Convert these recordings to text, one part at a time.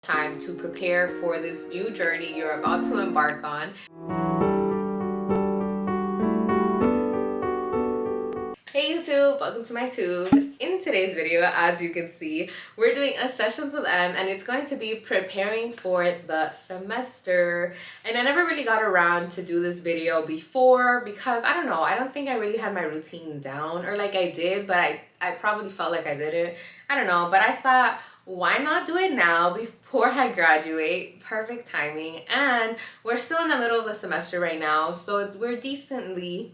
time to prepare for this new journey you're about to embark on. Hey YouTube, welcome to my tube. In today's video, as you can see, we're doing a sessions with M, and it's going to be preparing for the semester. And I never really got around to do this video before because I don't know, I don't think I really had my routine down, or like I did, but I probably felt like I didn't. I don't know, but I thought, why not do it now before I graduate? Perfect timing. And we're still in the middle of the semester right now, so we're decently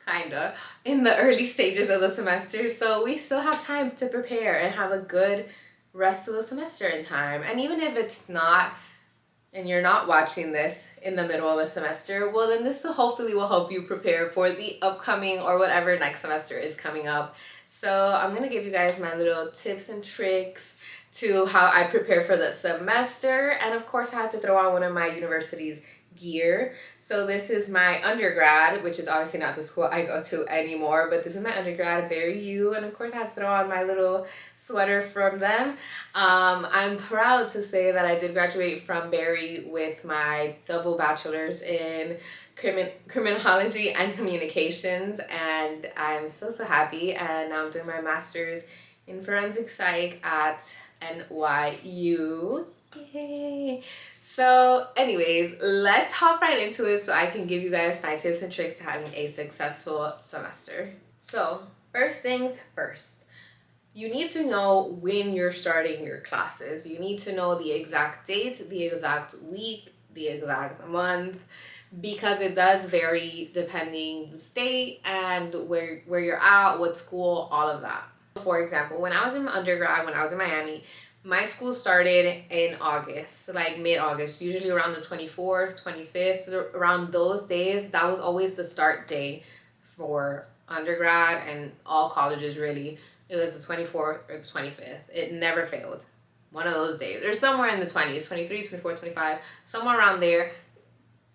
kinda in the early stages of the semester, so we still have time to prepare and have a good rest of the semester in time. And even if it's not, and you're not watching this in the middle of a semester, well then this hopefully will help you prepare for the upcoming or whatever next semester is coming up. So I'm gonna give you guys my little tips and tricks to how I prepare for the semester. And of course I had to throw on one of my university's gear. So this is my undergrad, which is obviously not the school I go to anymore, but this is my undergrad, Barry U, and of course I had to throw on my little sweater from them. I'm proud to say that I did graduate from Barry with my double bachelor's in criminology and communications, and I'm so happy. And now I'm doing my master's in forensic psych at NYU. Yay! So anyways, let's hop right into it so I can give you guys my tips and tricks to having a successful semester. So first things first, you need to know when you're starting your classes. You need to know the exact date, the exact week, the exact month, because it does vary depending the state and where you're at, what school, all of that. For example, when I was in undergrad, when I was in Miami, my school started in August, like mid-August, usually around the 24th, 25th, around those days. That was always the start day for undergrad and all colleges really. It was the 24th or the 25th. It never failed. One of those days. Or somewhere in the 20s, 23, 24, 25, somewhere around there,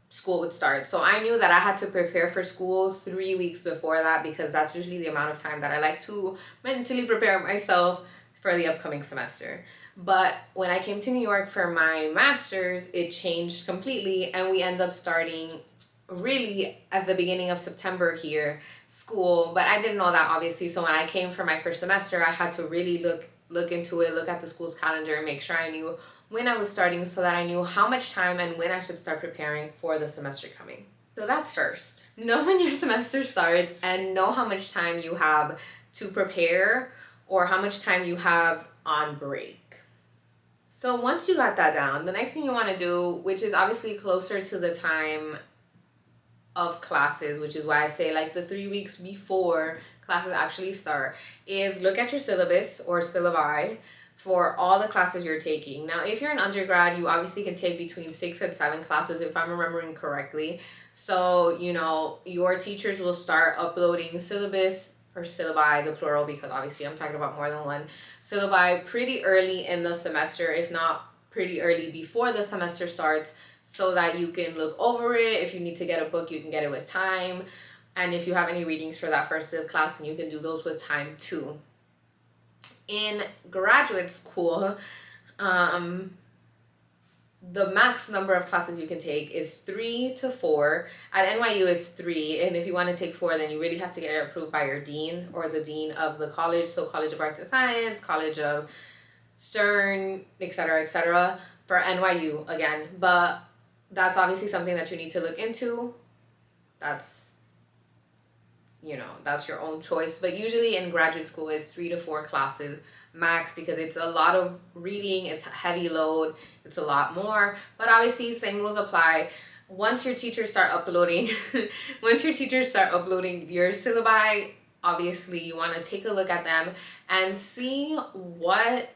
school would start. So I knew that I had to prepare for school 3 weeks before that, because that's usually the amount of time that I like to mentally prepare myself for the upcoming semester. But when I came to New York for my master's, it changed completely, and we end up starting really at the beginning of September here, school. But I didn't know that, obviously, so when I came for my first semester, I had to really look into it, look at the school's calendar, and make sure I knew when I was starting, so that I knew how much time and when I should start preparing for the semester coming. So that's first. Know when your semester starts and know how much time you have to prepare, or how much time you have on break. So once you got that down, the next thing you want to do, which is obviously closer to the time of classes, which is why I say like the 3 weeks before classes actually start, is look at your syllabus or syllabi for all the classes you're taking. Now, if you're an undergrad, you obviously can take between 6 and 7 classes, if I'm remembering correctly. So, you know, your teachers will start uploading syllabus or syllabi, the plural, because obviously I'm talking about more than one, syllabi pretty early in the semester, if not pretty early before the semester starts, so that you can look over it. If you need to get a book, you can get it with time. And if you have any readings for that first class, then you can do those with time too. In graduate school, the max number of classes you can take is 3 to 4. At NYU, it's 3, and if you want to take 4, then you really have to get it approved by your dean or the dean of the college. So College of Arts and Science, College of Stern, etc., for NYU again. But that's obviously something that you need to look into. That's, you know, that's your own choice. But usually in graduate school, it's 3 to 4 classes max, because it's a lot of reading, it's a heavy load, it's a lot more. But obviously same rules apply. Once your teachers start uploading your syllabi, obviously you want to take a look at them and see what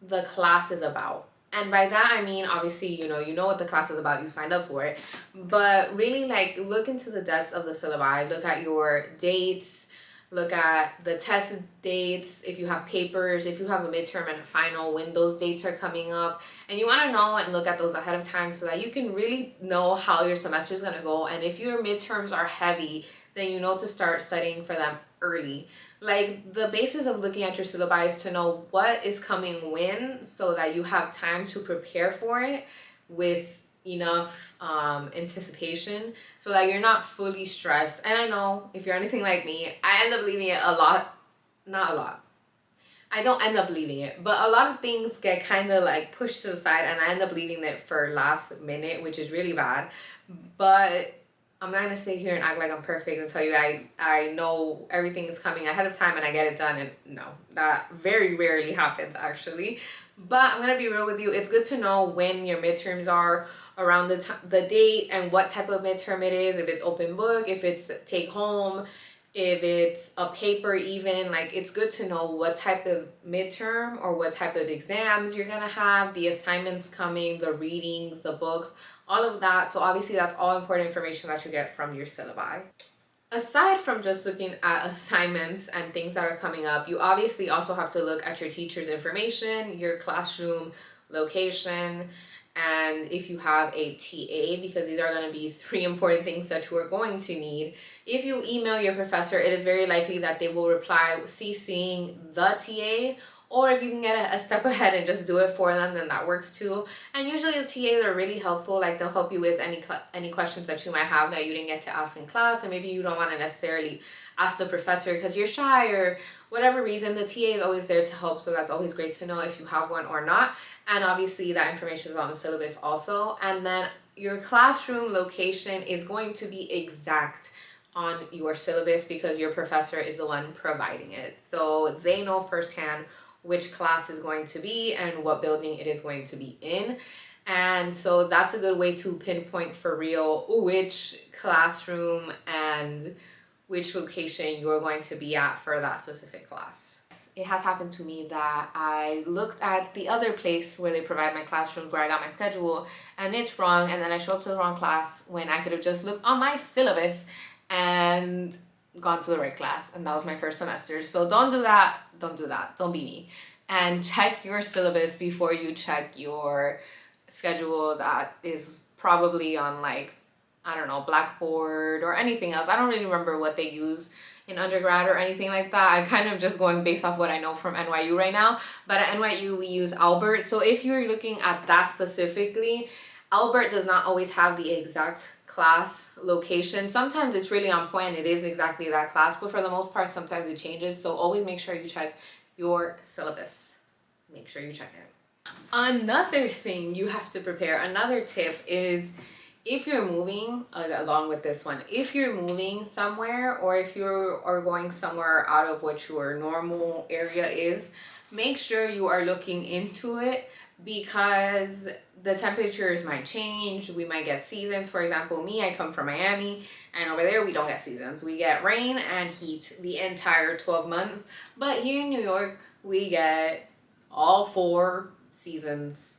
the class is about. And by that I mean, obviously, you know what the class is about, you signed up for it, but really like look into the depths of the syllabi. Look at your dates, look at the test dates, if you have papers, if you have a midterm and a final, when those dates are coming up. And you want to know and look at those ahead of time, so that you can really know how your semester is going to go. And if your midterms are heavy, then you know to start studying for them early. Like, the basis of looking at your syllabi is to know what is coming when, so that you have time to prepare for it with enough anticipation, so that you're not fully stressed. And I know if you're anything like me, I end up leaving it a lot. Not a lot, I don't end up leaving it, but a lot of things get kind of like pushed to the side, and I end up leaving it for last minute, which is really bad. But I'm not gonna sit here and act like I'm perfect and tell you I know everything is coming ahead of time and I get it done. And no, that very rarely happens actually. But I'm gonna be real with you. It's good to know when your midterms are, around the date, and what type of midterm it is. If it's open book, if it's take home, if it's a paper, even. Like, it's good to know what type of midterm or what type of exams you're gonna have, the assignments coming, the readings, the books, all of that. So obviously that's all important information that you get from your syllabi. Aside from just looking at assignments and things that are coming up, you obviously also have to look at your teacher's information, your classroom location, and if you have a TA, because these are going to be 3 important things that you are going to need. If you email your professor, it is very likely that they will reply CCing the TA, or if you can get a step ahead and just do it for them, then that works too. And usually the TAs are really helpful. Like, they'll help you with any questions that you might have that you didn't get to ask in class, and maybe you don't want to necessarily ask the professor because you're shy or whatever reason. The TA is always there to help, so that's always great to know if you have one or not. And obviously that information is on the syllabus also. And then your classroom location is going to be exact on your syllabus because your professor is the one providing it. So they know firsthand which class is going to be and what building it is going to be in. And so that's a good way to pinpoint for real which classroom and which location you're going to be at for that specific class. It has happened to me that I looked at the other place where they provide my classrooms, where I got my schedule, and it's wrong, and then I show up to the wrong class when I could have just looked on my syllabus and gone to the right class, and that was my first semester. So don't do that, don't be me. And check your syllabus before you check your schedule that is probably on, like, I don't know, Blackboard or anything else. I don't really remember what they use in undergrad or anything like that. I'm kind of just going based off what I know from NYU right now. But at NYU, we use Albert. So if you're looking at that specifically, Albert does not always have the exact class location. Sometimes it's really on point, it is exactly that class, but for the most part, sometimes it changes. So always make sure you check your syllabus. Make sure you check it. Another thing you have to prepare, another tip is, if you're moving, along with this one, if you're moving somewhere, or if you are going somewhere out of what your normal area is, make sure you are looking into it, because the temperatures might change. We might get seasons. For example, me, I come from Miami, and over there we don't get seasons. We get rain and heat the entire 12 months. But here in New York, we get all 4 seasons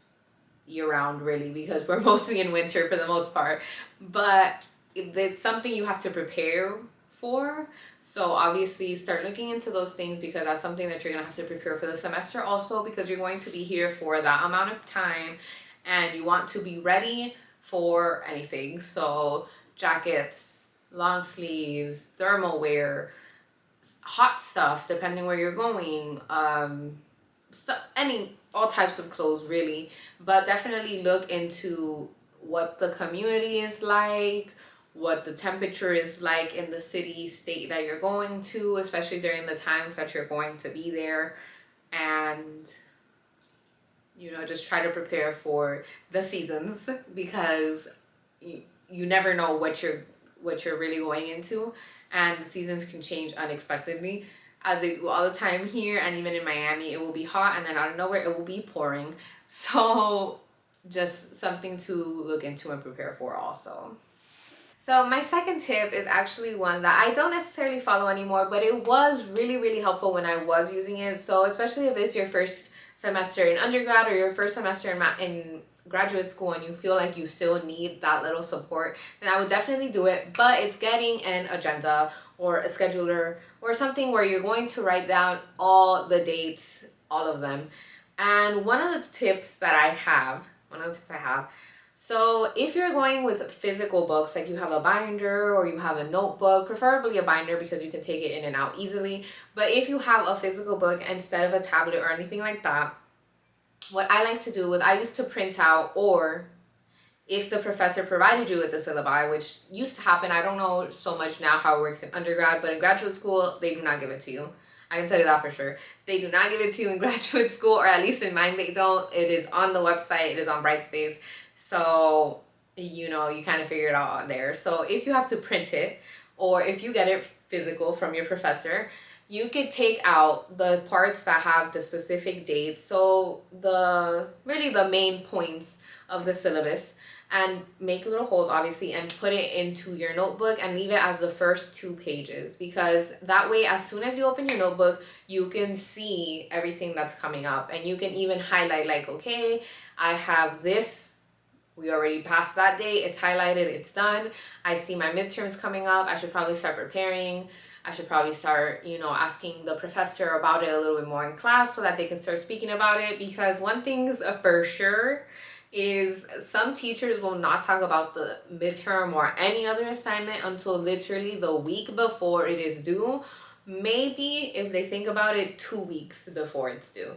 year round, really, because we're mostly in winter for the most part. But it's something you have to prepare for. So obviously start looking into those things, because that's something that you're gonna have to prepare for the semester also, because you're going to be here for that amount of time and you want to be ready for anything. So jackets, long sleeves, thermal wear, hot stuff depending where you're going, all types of clothes really. But definitely look into what the community is like, what the temperature is like in the city, state that you're going to, especially during the times that you're going to be there. And just try to prepare for the seasons, because you never know what you're really going into, and the seasons can change unexpectedly, as they do all the time here. And even in Miami, it will be hot, and then out of nowhere it will be pouring. So just something to look into and prepare for also. So my second tip is actually one that I don't necessarily follow anymore, but it was really, really helpful when I was using it. So especially if it's your first semester in undergrad or your first semester in graduate school and you feel like you still need that little support, then I would definitely do it. But it's getting an agenda or a scheduler or something where you're going to write down all the dates, all of them. And one of the tips I have, So if you're going with physical books, like you have a binder or you have a notebook, preferably a binder because you can take it in and out easily. But if you have a physical book instead of a tablet or anything like that, what I like to do is I used to print out, or if the professor provided you with the syllabi, which used to happen, I don't know so much now how it works in undergrad, but in graduate school, they do not give it to you. I can tell you that for sure. They do not give it to you in graduate school, or at least in mine they don't. It is on the website, it is on Brightspace. So, you know, you kind of figure it out on there. So if you have to print it, or if you get it physical from your professor, you could take out the parts that have the specific dates. So really the main points of the syllabus, and make little holes obviously and put it into your notebook and leave it as the first 2 pages, because that way as soon as you open your notebook you can see everything that's coming up, and you can even highlight like, okay, I have this, we already passed that date, it's highlighted, it's done, I see my midterms coming up, I should probably start preparing, I should probably start, you know, asking the professor about it a little bit more in class so that they can start speaking about it. Because one thing's for sure is some teachers will not talk about the midterm or any other assignment until literally the week before it is due. Maybe if they think about it, 2 weeks before it's due.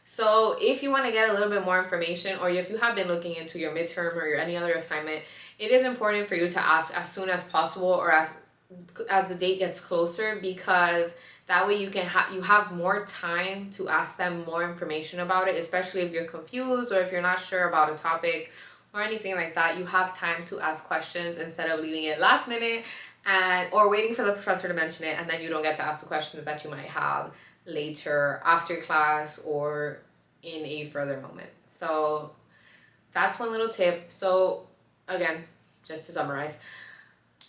So if you want to get a little bit more information, or if you have been looking into your midterm or your any other assignment, it is important for you to ask as soon as possible, or as the date gets closer, because that way you can you have more time to ask them more information about it, especially if you're confused or if you're not sure about a topic or anything like that. You have time to ask questions instead of leaving it last minute or waiting for the professor to mention it, and then you don't get to ask the questions that you might have later after class or in a further moment. So that's one little tip. So again, just to summarize,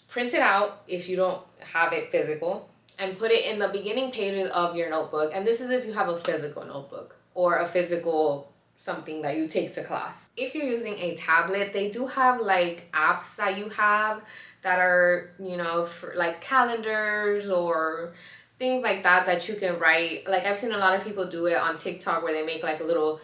print it out if you don't have it physical, and put it in the beginning pages of your notebook. And this is if you have a physical notebook or a physical something that you take to class. If you're using a tablet, they do have like apps that you have that are, you know, for like calendars or things like that you can write. Like I've seen a lot of people do it on TikTok where they make like a little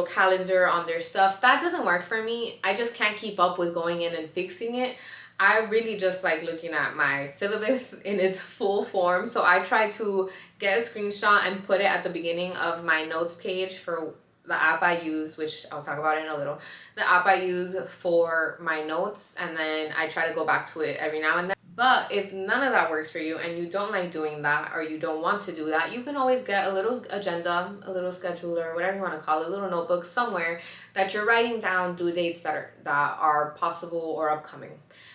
calendar on their stuff. That doesn't work for me. I just can't keep up with going in and fixing it. I really just like looking at my syllabus in its full form. So I try to get a screenshot and put it at the beginning of my notes page for the app I use, which I'll talk about in a little. The app I use for my notes, and then I try to go back to it every now and then. But if none of that works for you and you don't like doing that, or you don't want to do that, you can always get a little agenda, a little scheduler, whatever you want to call it, a little notebook somewhere that you're writing down due dates that are possible or upcoming.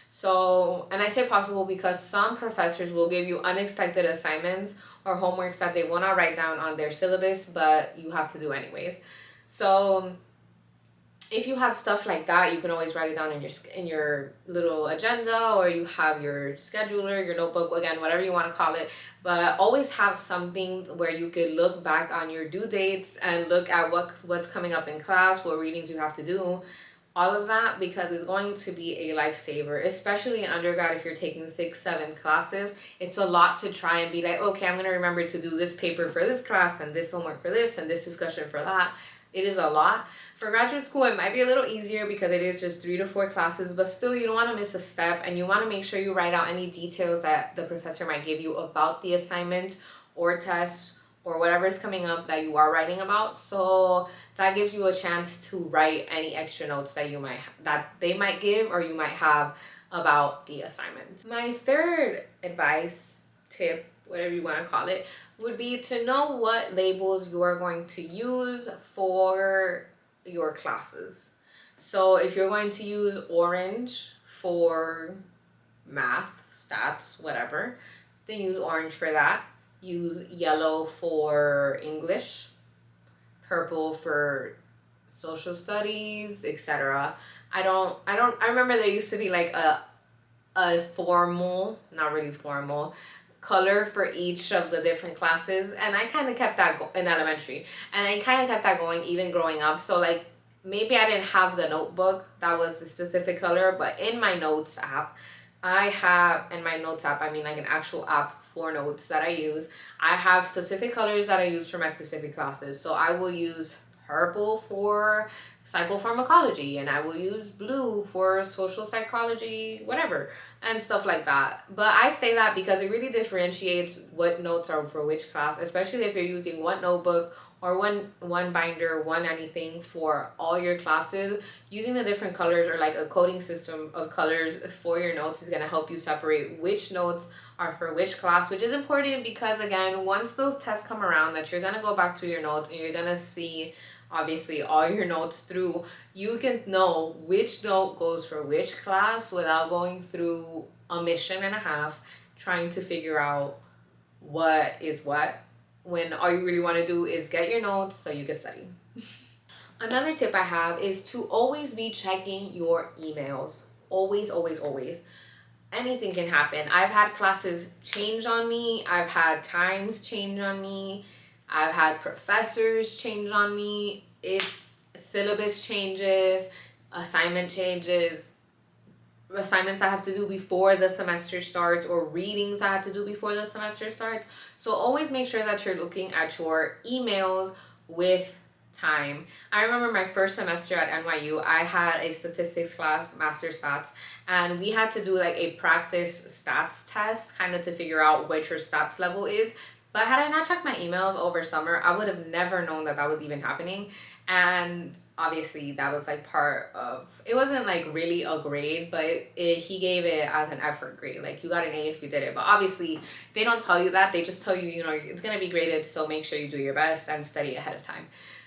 So, and I say possible because some professors will give you unexpected assignments or homeworks that they will not write down on their syllabus, but you have to do anyways. So if you have stuff like that, you can always write it down in your little agenda, or you have your scheduler, your notebook, again, whatever you want to call it. But always have something where you could look back on your due dates and look at what's coming up in class, what readings you have to do, all of that, because it's going to be a lifesaver, especially in undergrad. If you're taking 6-7 classes, it's a lot to try and be like, okay, I'm going to remember to do this paper for this class and this homework for this and this discussion for that. It is a lot. For graduate school, it might be a little easier because it is just 3 to 4 classes, but still you don't want to miss a step, and you want to make sure you write out any details that the professor might give you about the assignment or test or whatever is coming up that you are writing about. So that gives you a chance to write any extra notes that they might give or you might have about the assignment. My third advice, tip, whatever you want to call it, would be to know what labels you are going to use for your classes. So if you're going to use orange for math, stats, whatever, then use orange for that. Use yellow for English, purple for social studies, etc. I remember there used to be like a formal, not really formal, color for each of the different classes, and I kind of kept that in elementary, and I kind of kept that going even growing up. So like maybe I didn't have the notebook that was a specific color, but in my notes app, I mean like an actual app for notes that I use, I have specific colors that I use for my specific classes. So I will use purple for psychopharmacology, and I will use blue for social psychology, whatever, and stuff like that. But I say that because it really differentiates what notes are for which class, especially if you're using one notebook or one binder, one anything for all your classes. Using the different colors or like a coding system of colors for your notes is going to help you separate which notes are for which class, which is important because, again, once those tests come around that you're going to go back to your notes and you're going to see obviously all your notes through, you can know which note goes for which class without going through a mission and a half trying to figure out what is what, when all you really want to do is get your notes so you can study. Another tip I have is to always be checking your emails. Always, always, always. Anything can happen. I've had classes change on me. I've had times change on me. I've had professors change on me. It's syllabus changes, assignment changes, assignments I have to do before the semester starts, or readings I have to do before the semester starts. So always make sure that you're looking at your emails with time. I remember my first semester at NYU, I had a statistics class, master stats, and we had to do like a practice stats test kind of to figure out what your stats level is. But had I not checked my emails over summer, I would have never known that that was even happening. And obviously that was like part of, it wasn't like really a grade, but he gave it as an effort grade. Like you got an A if you did it. But obviously they don't tell you that. They just tell you, you know, it's going to be graded. So make sure you do your best and study ahead of time.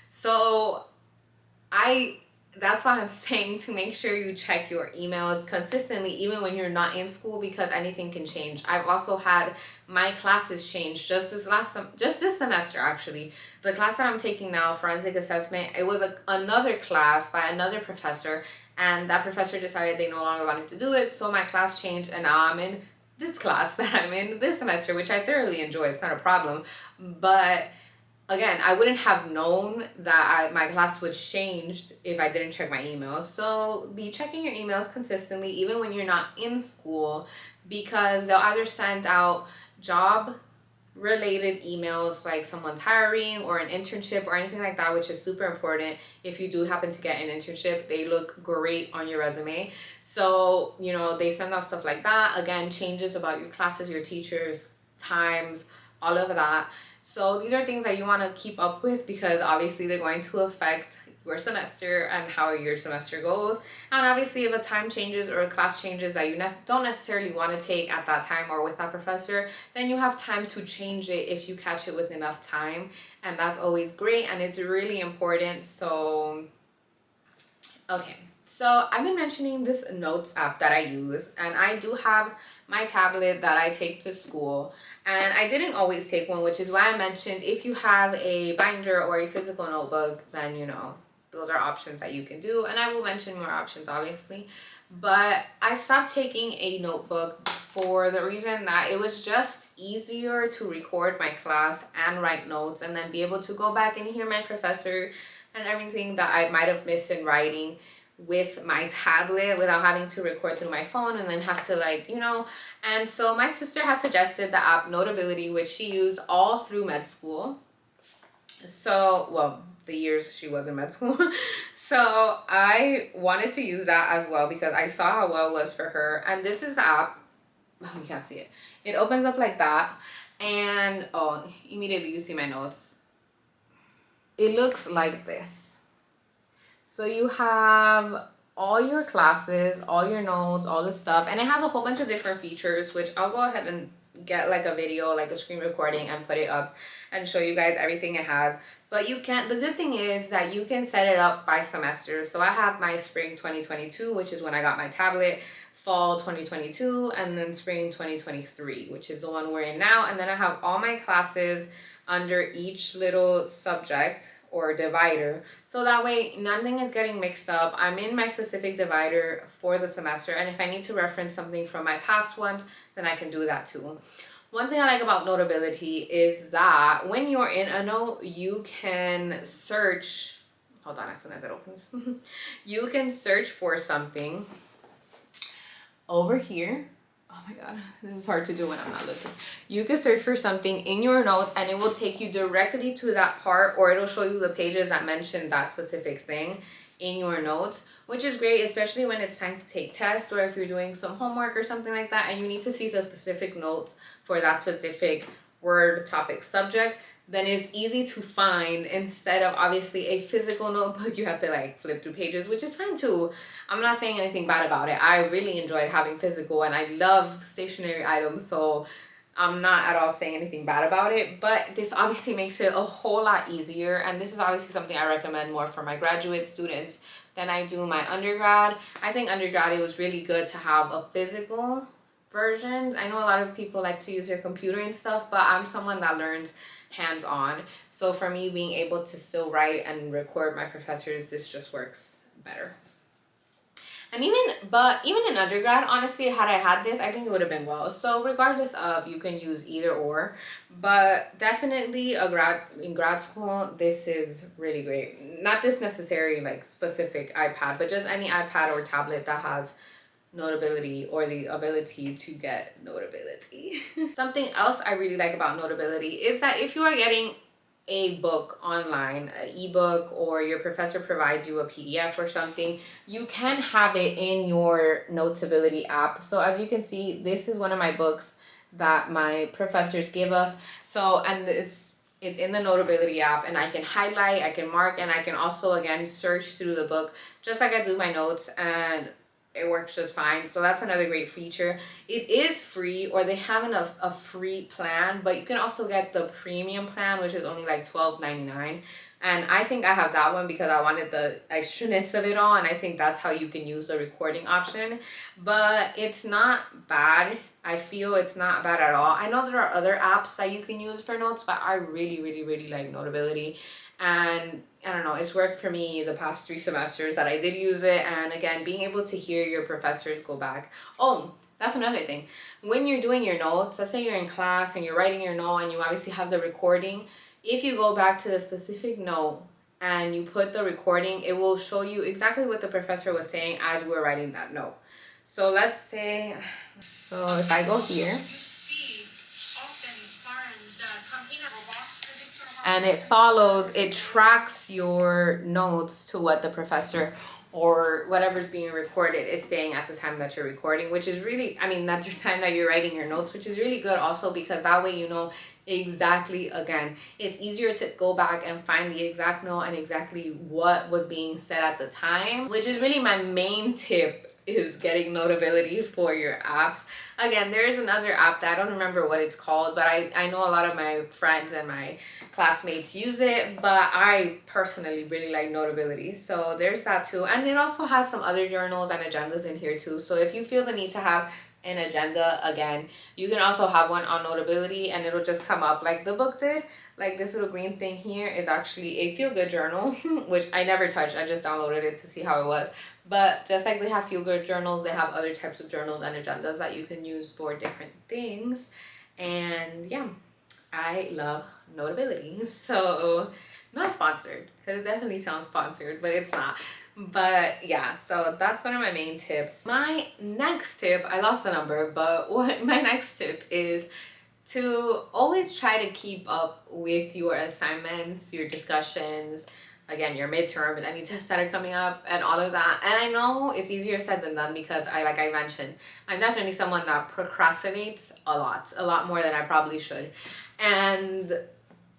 So that's why I'm saying to make sure you check your emails consistently, even when you're not in school, because anything can change. I've also had my classes change just this semester, actually. The class that I'm taking now, forensic assessment, it was another class by another professor, and that professor decided they no longer wanted to do it, so my class changed, and now I'm in this class that I'm in this semester, which I thoroughly enjoy. It's not a problem, but again, I wouldn't have known that my class was changed if I didn't check my emails. So be checking your emails consistently, even when you're not in school, because they'll either send out job related emails like someone's hiring or an internship or anything like that, which is super important. If you do happen to get an internship, they look great on your resume. So, you know, they send out stuff like that. Again, changes about your classes, your teachers, times, all of that. So these are things that you want to keep up with, because obviously they're going to affect your semester and how your semester goes. And obviously if a time changes or a class changes that you don't necessarily want to take at that time or with that professor, then you have time to change it if you catch it with enough time. And that's always great, and it's really important. So, okay. So I've been mentioning this notes app that I use, and I do have my tablet that I take to school, and I didn't always take one, which is why I mentioned if you have a binder or a physical notebook, then you know those are options that you can do, and I will mention more options obviously. But I stopped taking a notebook for the reason that it was just easier to record my class and write notes, and then be able to go back and hear my professor and everything that I might have missed in writing with my tablet without having to record through my phone and then have to, like, you know. And so my sister has suggested the app Notability, which she used all through med school. So, well, the years she was in med school. So I wanted to use that as well because I saw how well it was for her. And this is the app. Oh, you can't see it. It opens up like that. And, oh, immediately you see my notes. It looks like this. So you have all your classes, all your notes, all the stuff, and it has a whole bunch of different features, which I'll go ahead and get like a video, like a screen recording, and put it up and show you guys everything it has. But the good thing is that you can set it up by semester. So I have my spring 2022, which is when I got my tablet, fall 2022, and then spring 2023, which is the one we're in now. And then I have all my classes under each little subject or divider, so that way nothing is getting mixed up. I'm in my specific divider for the semester, and if I need to reference something from my past ones, then I can do that too. One thing I like about Notability is that when you're in a note, you can search, hold on as soon as it opens, you can search for something over here. Oh my god, this is hard to do when I'm not looking. You can search for something in your notes and it will take you directly to that part, or it'll show you the pages that mention that specific thing. in your notes, which is great, especially when it's time to take tests or if you're doing some homework or something like that and you need to see the specific notes for that specific word, topic, subject. Then it's easy to find instead of obviously a physical notebook. You have to like flip through pages, which is fine too. I'm not saying anything bad about it. I really enjoyed having physical and I love stationary items, so I'm not at all saying anything bad about it, but this obviously makes it a whole lot easier. And this is obviously something I recommend more for my graduate students than I do my undergrad. I think undergrad, it was really good to have a physical version. I know a lot of people like to use their computer and stuff, but I'm someone that learns hands-on. So for me, being able to still write and record my professors, this just works better. And even in undergrad, honestly, had I had this, I think it would have been well. So regardless of, you can use either or, but definitely in grad school, this is really great. Not this necessary like specific iPad, but just any iPad or tablet that has Notability or the ability to get Notability. Something else I really like about Notability is that if you are getting a book online, an ebook, or your professor provides you a PDF or something, you can have it in your Notability app. So as you can see, this is one of my books that my professors give us. So, and it's in the Notability app, and I can highlight, I can mark, and I can also again search through the book just like I do my notes, and it works just fine. So that's another great feature. It is free, or they have a free plan, but you can also get the premium plan, which is only like $12.99. And I think I have that one because I wanted the extraness of it all, and I think that's how you can use the recording option. But it's not bad. I feel it's not bad at all. I know there are other apps that you can use for notes, but I really, really, really like Notability. And I don't know, it's worked for me the past 3 semesters that I did use it. And again, being able to hear your professors go back. Oh, that's another thing. When you're doing your notes, let's say you're in class and you're writing your note and you obviously have the recording. If you go back to the specific note and you put the recording, it will show you exactly what the professor was saying as you were writing that note. So let's say, so if I go here, and it follows, it tracks your notes to what the professor or whatever's being recorded is saying at the time that you're recording, which is really, I mean, at the time that you're writing your notes, which is really good also because that way you know exactly, again, it's easier to go back and find the exact note and exactly what was being said at the time, which is really my main tip, is getting Notability for your apps. Again, there is another app that I don't remember what it's called, but I know a lot of my friends and my classmates use it, but I personally really like Notability. So there's that too. And it also has some other journals and agendas in here too. So if you feel the need to have an agenda, again, you can also have one on Notability and it'll just come up like the book did. Like this little green thing here is actually a feel-good journal, which I never touched. I just downloaded it to see how it was. But just like they have feel-good journals, they have other types of journals and agendas that you can use for different things. And yeah, I love Notability. So not sponsored, because it definitely sounds sponsored, but it's not. But yeah, so that's one of my main tips. My next tip, I lost the number, but what my next tip is to always try to keep up with your assignments, your discussions, again, your midterms, any tests that are coming up and all of that. And I know it's easier said than done because like I mentioned, I'm definitely someone that procrastinates a lot more than I probably should. And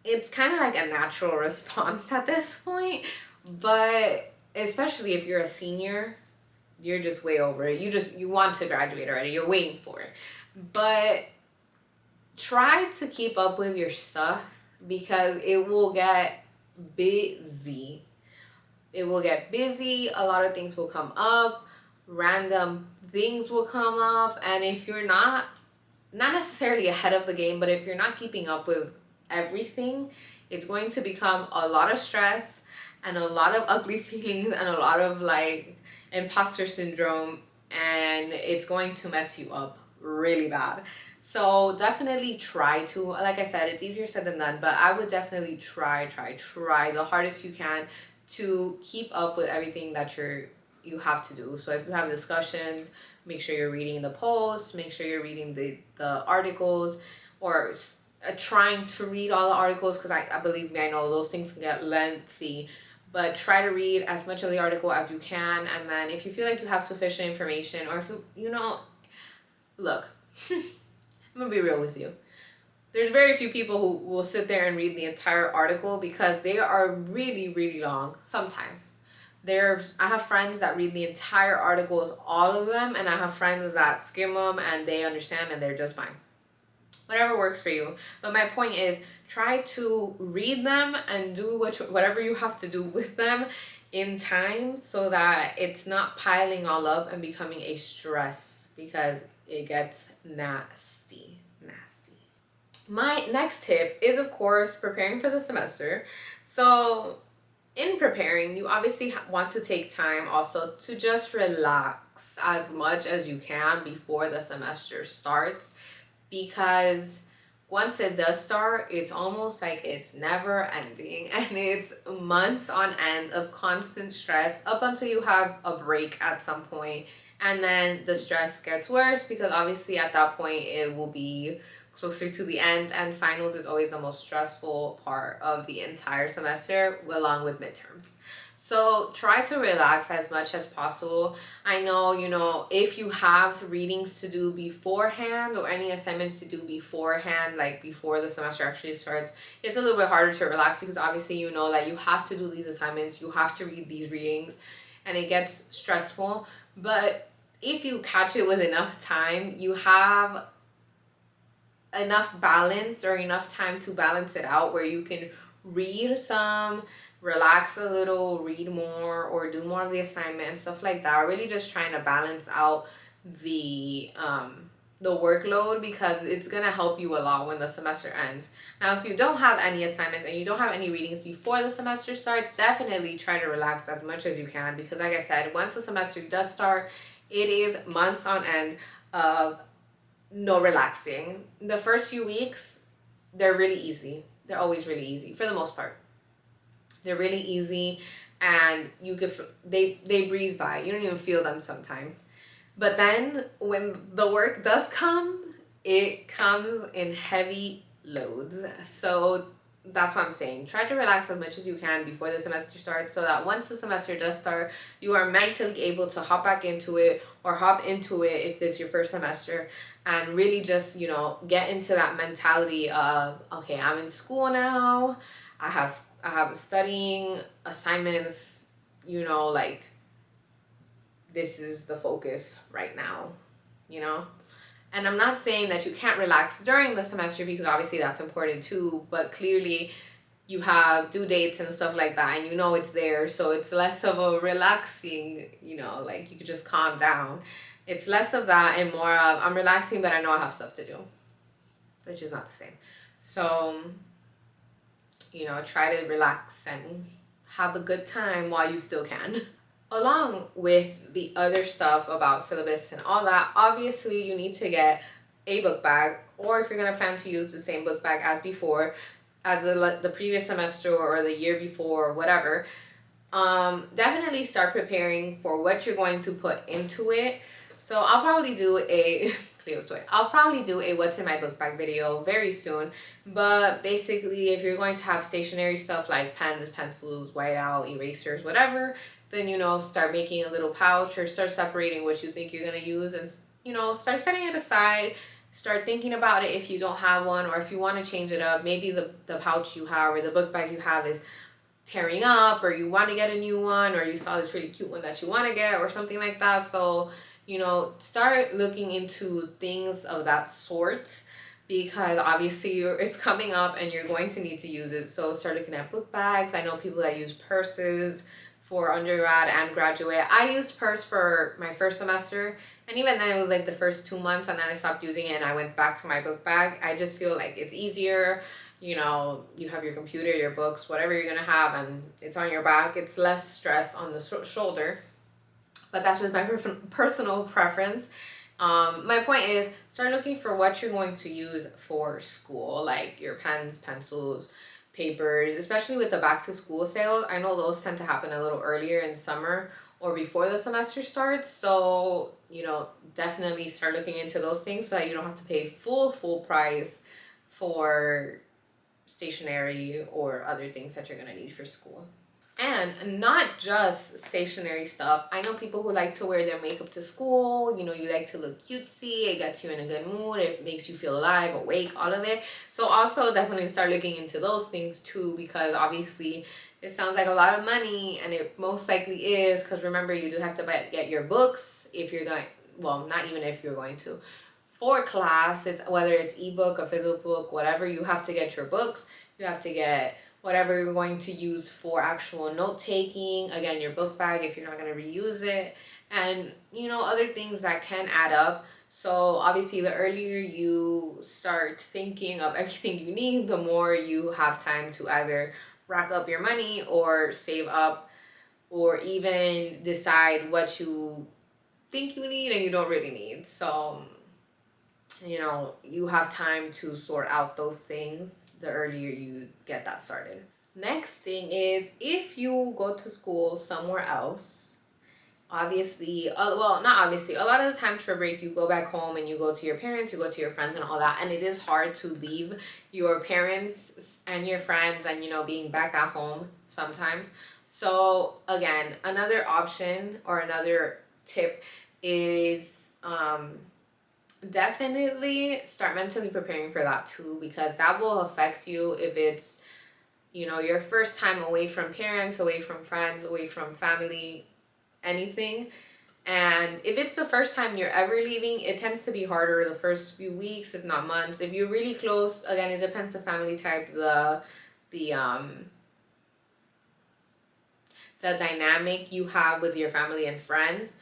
it's kind of like a natural response at this point, but especially if you're a senior, you're just way over it. You want to graduate already. You're waiting for it. But try to keep up with your stuff because it will get busy. It will get busy. A lot of things will come up. Random things will come up. And if you're not necessarily ahead of the game, but if you're not keeping up with everything, it's going to become a lot of stress and a lot of ugly feelings and a lot of like imposter syndrome, and it's going to mess you up really bad. So definitely try to, like I said, it's easier said than done, but I would definitely try the hardest you can to keep up with everything that you have to do. So if you have discussions, make sure you're reading the posts, make sure you're reading the articles, or trying to read all the articles, because I believe me, I know those things can get lengthy. but try to read as much of the article as you can. And then if you feel like you have sufficient information, or if you know, look, I'm gonna be real with you. There's very few people who will sit there and read the entire article because they are really, really long sometimes. I have friends that read the entire articles, all of them, and I have friends that skim them and they understand and they're just fine. Whatever works for you. But my point is, try to read them and do whatever you have to do with them in time so that it's not piling all up and becoming a stress, because it gets nasty. My next tip is, of course, preparing for the semester. So in preparing, you obviously want to take time also to just relax as much as you can before the semester starts, because once it does start, it's almost like it's never ending, and it's months on end of constant stress up until you have a break at some point, and then the stress gets worse because obviously at that point it will be closer to the end, and finals is always the most stressful part of the entire semester along with midterms. So try to relax as much as possible. I know, if you have readings to do beforehand or any assignments to do beforehand, like before the semester actually starts, it's a little bit harder to relax because obviously you know that you have to do these assignments, you have to read these readings, and it gets stressful. But if you catch it with enough time, you have enough balance or enough time to balance it out where you can read some, relax a little, read more, or do more of the assignment and stuff like that. Really just trying to balance out the workload, because it's gonna help you a lot when the semester ends. Now, if you don't have any assignments and you don't have any readings before the semester starts, definitely try to relax as much as you can, because like I said, once the semester does start, it is months on end of no relaxing. The first few weeks, they're really easy. They're always really easy for the most part. They're really easy, and they breeze by. You don't even feel them sometimes. But then when the work does come, it comes in heavy loads. So that's what I'm saying. Try to relax as much as you can before the semester starts, so that once the semester does start, you are mentally able to hop back into it, or hop into it if this is your first semester, and really just, get into that mentality of, okay, I'm in school now. I have studying assignments, like this is the focus right now, And I'm not saying that you can't relax during the semester, because obviously that's important too, but clearly you have due dates and stuff like that, and it's there, so it's less of a relaxing, like you could just calm down. It's less of that and more of, I'm relaxing, but I know I have stuff to do, which is not the same. So, try to relax and have a good time while you still can. Along with the other stuff about syllabus and all that, obviously you need to get a book bag, or if you're going to plan to use the same book bag as before, as the previous semester or the year before or whatever, definitely start preparing for what you're going to put into it. So I'll probably do a Cleo's toy. I'll probably do a what's in my book bag video very soon. But basically, if you're going to have stationery stuff like pens, pencils, whiteout, erasers, whatever, then start making a little pouch, or start separating what you think you're gonna use, and start setting it aside. Start thinking about it if you don't have one, or if you want to change it up. Maybe the pouch you have or the book bag you have is tearing up, or you want to get a new one, or you saw this really cute one that you want to get, or something like that. So start looking into things of that sort, because obviously it's coming up and you're going to need to use it. So start looking at book bags. I know people that use purses for undergrad and graduate. I used purse for my first semester, and even then it was like the first 2 months, and then I stopped using it and I went back to my book bag. I just feel like it's easier. You have your computer, your books, whatever you're gonna have, and it's on your back. It's less stress on the shoulder. But that's just my personal preference. My point is, start looking for what you're going to use for school, like your pens, pencils, papers, especially with the back to school sales. I know those tend to happen a little earlier in summer or before the semester starts. So, definitely start looking into those things so that you don't have to pay full price for stationery or other things that you're going to need for school. And not just stationary stuff. I know people who like to wear their makeup to school. You know, you like to look cutesy. It gets you in a good mood. It makes you feel alive, awake, all of it. So also definitely start looking into those things too, because obviously it sounds like a lot of money, and it most likely is, because remember, you do have to get your books if you're going, well, not even if you're going to, for class. It's whether it's ebook, a physical book, whatever, you have to get your books. You have to get whatever you're going to use for actual note taking, again, your book bag if you're not going to reuse it, and you know, other things that can add up. So obviously the earlier you start thinking of everything you need, the more you have time to either rack up your money or save up, or even decide what you think you need and you don't really need. So you know, you have time to sort out those things the earlier you get that started. Next thing is, if you go to school somewhere else, obviously, well, not obviously, a lot of the times for break you go back home and you go to your parents, you go to your friends and all that, and it is hard to leave your parents and your friends and, you know, being back at home sometimes. So again, another option or another tip is definitely start mentally preparing for that too, because that will affect you if it's, you know, your first time away from parents, away from friends, away from family, anything. And if it's the first time you're ever leaving, it tends to be harder the first few weeks, if not months. If you're really close, again, it depends the family type, the dynamic you have with your family and friends.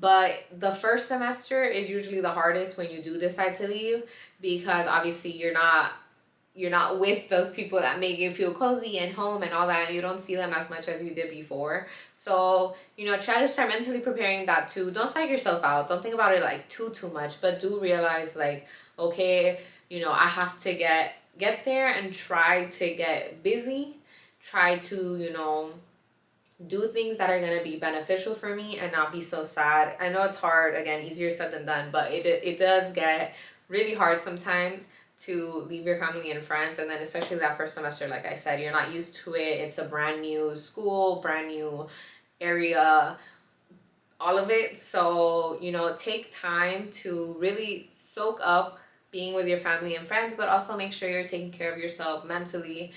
But the first semester is usually the hardest when you do decide to leave, because obviously you're not with those people that make you feel cozy and home and all that, and you don't see them as much as you did before. So, you know, try to start mentally preparing that too. Don't psych yourself out. Don't think about it like too much, but do realize like, okay, you know, I have to get there and try to get busy. Try to, you know, do things that are going to be beneficial for me and not be so sad. I know it's hard, again, easier said than done, but it does get really hard sometimes to leave your family and friends. And then especially that first semester, like I said, you're not used to it. It's a brand new school, brand new area, all of it. So, you know, take time to really soak up being with your family and friends, but also make sure you're taking care of yourself mentally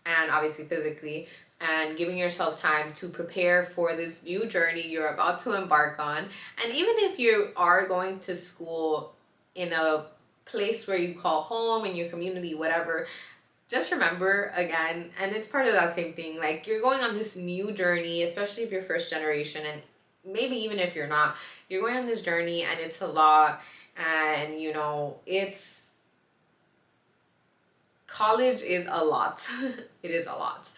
and obviously physically, and giving yourself time to prepare for this new journey you're about to embark on. And even if you are going to school in a place where you call home, in your community, whatever, just remember again, and it's part of that same thing, like you're going on this new journey, especially if you're first generation, and maybe even if you're not, you're going on this journey and it's a lot. And you know, it's college is a lot. It is a lot.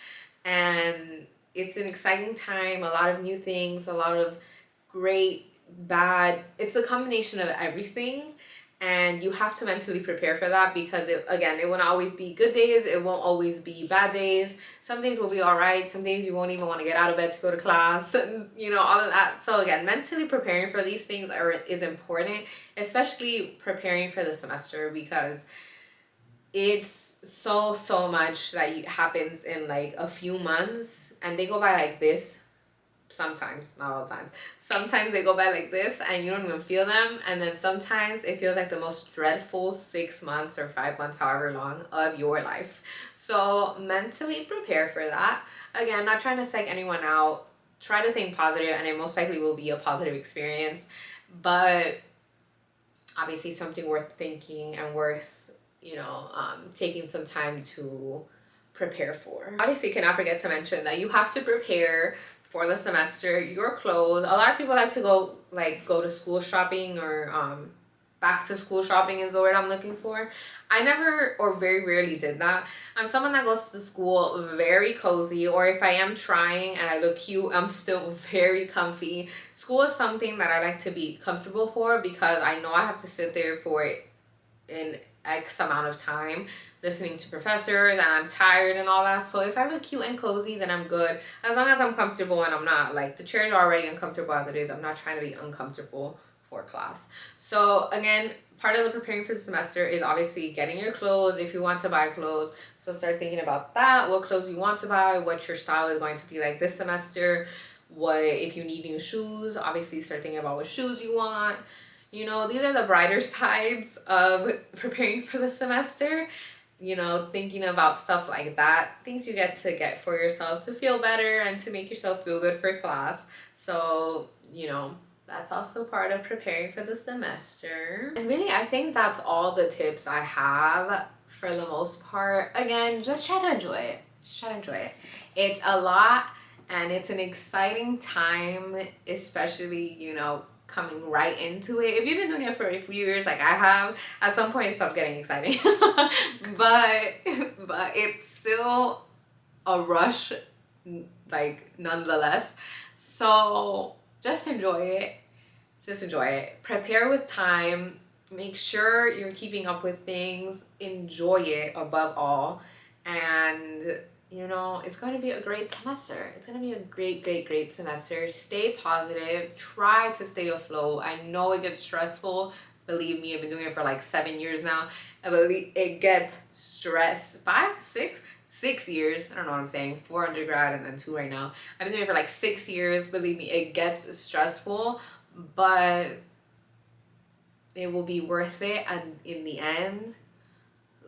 And it's an exciting time, a lot of new things, a lot of great, bad. It's a combination of everything. And you have to mentally prepare for that, because it won't always be good days. It won't always be bad days. Some days will be all right. Some days you won't even want to get out of bed to go to class, and you know, all of that. So again, mentally preparing for these things is important, especially preparing for the semester, because it's so much that happens in like a few months, and they go by like this. Sometimes, not all the times, sometimes they go by like this and you don't even feel them, and then sometimes it feels like the most dreadful 6 months or 5 months, however long, of your life. So mentally prepare for that. Again, not trying to psych anyone out. Try to think positive, and it most likely will be a positive experience, but obviously something worth thinking and worth, you know, taking some time to prepare for. Obviously, cannot forget to mention that you have to prepare for the semester your clothes. A lot of people like to go to school shopping, or back to school shopping is the word I'm looking for. I never, or very rarely, did that. I'm someone that goes to school very cozy, or if I am trying and I look cute, I'm still very comfy. School is something that I like to be comfortable for, because I know I have to sit there for an X amount of time listening to professors, and I'm tired and all that. So if I look cute and cozy, then I'm good, as long as I'm comfortable and I'm not like, the chairs are already uncomfortable as it is. I'm not trying to be uncomfortable for class. So again, part of the preparing for the semester is obviously getting your clothes if you want to buy clothes. So start thinking about that, what clothes you want to buy, what your style is going to be like this semester. What if you need new shoes, obviously start thinking about what shoes you want. You know, these are the brighter sides of preparing for the semester. You know, thinking about stuff like that, things you get for yourself to feel better and to make yourself feel good for class. So, you know, that's also part of preparing for the semester. And really, I think that's all the tips I have for the most part. Again, just try to enjoy it. Just try to enjoy it. It's a lot and it's an exciting time, especially, you know, coming right into it. If you've been doing it for a few years like I have, at some point it stops getting exciting. but it's still a rush, like, nonetheless. So just enjoy it. Just enjoy it. Prepare with time. Make sure you're keeping up with things. Enjoy it above all. And you know, it's going to be a great semester. It's going to be a great semester. Stay positive. Try to stay afloat. I know it gets stressful. Believe me, I've been doing it for like 7 years now. I believe it gets stress. 6 years. I don't know what I'm saying. 4 undergrad and then 2 right now. I've been doing it for like 6 years. Believe me, it gets stressful, but it will be worth it. And in the end,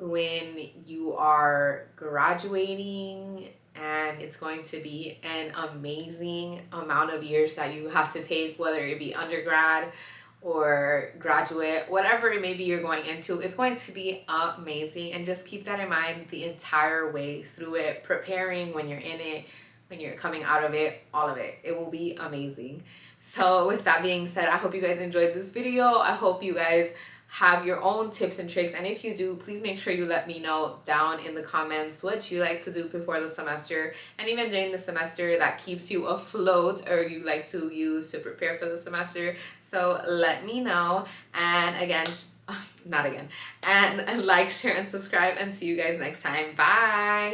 when you are graduating, and it's going to be an amazing amount of years that you have to take, whether it be undergrad or graduate, whatever it may be you're going into, it's going to be amazing. And just keep that in mind the entire way through it, preparing, when you're in it, when you're coming out of it, all of it. It will be amazing. So with that being said, I hope you guys enjoyed this video. I hope you guys have your own tips and tricks, and if you do, please make sure you let me know down in the comments what you like to do before the semester and even during the semester that keeps you afloat or you like to use to prepare for the semester. So let me know. And again, not again, and like, share, and subscribe, and see you guys next time. Bye.